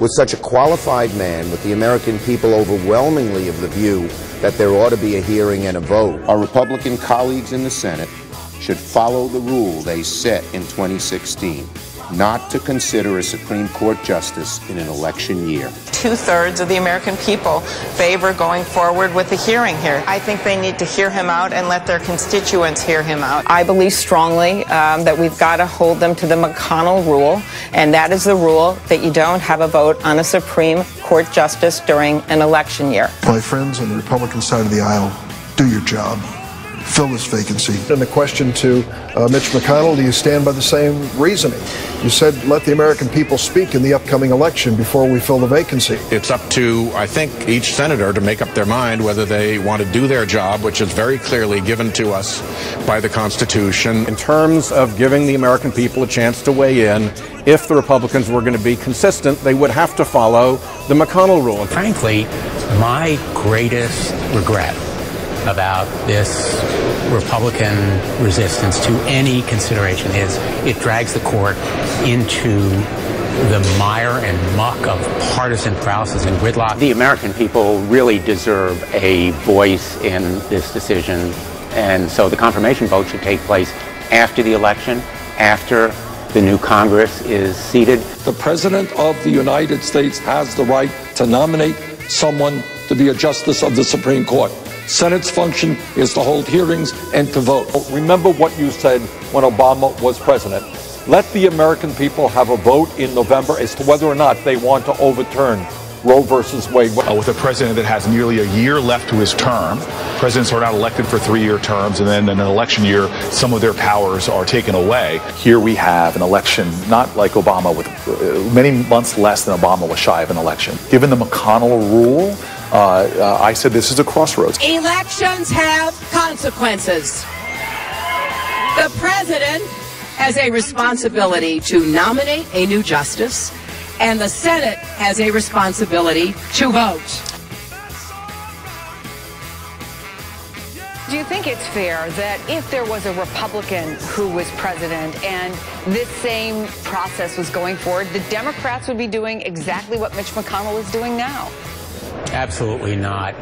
With such a qualified man, with the American people overwhelmingly of the view that there ought to be a hearing and a vote, our Republican colleagues in the Senate should follow the rule they set in 2016, not to consider a Supreme Court justice in an election year. 2/3 of the American people favor going forward with a hearing here. I think they need to hear him out and let their constituents hear him out. I believe strongly that we've got to hold them to the McConnell rule, and that is the rule that you don't have a vote on a Supreme Court justice during an election year. My friends on the Republican side of the aisle, do your job. Fill this vacancy. And the question to Mitch McConnell, do you stand by the same reasoning? You said let the American people speak in the upcoming election before we fill the vacancy. It's up to, I think, each senator to make up their mind whether they want to do their job, which is very clearly given to us by the Constitution. In terms of giving the American people a chance to weigh in, if the Republicans were going to be consistent, they would have to follow the McConnell rule. Frankly, my greatest regret about this Republican resistance to any consideration is it drags the court into the mire and muck of partisan paralysis and gridlock. The American people really deserve a voice in this decision, and so the confirmation vote should take place after the election, after the new Congress is seated. The President of the United States has the right to nominate someone to be a justice of the Supreme Court. Senate's function is to hold hearings and to vote. Remember what you said when Obama was president. Let the American people have a vote in November as to whether or not they want to overturn Roe versus Wade. With a president that has nearly a year left to his term, presidents are not elected for 3-year terms, and then in an election year, some of their powers are taken away. Here we have an election, not like Obama, with many months less than Obama was shy of an election. Given the McConnell rule, I said this is a crossroads. Elections have consequences. The president has a responsibility to nominate a new justice, and the Senate has a responsibility to vote. Do you think it's fair that if there was a Republican who was president and this same process was going forward, the Democrats would be doing exactly what Mitch McConnell is doing now? Absolutely not.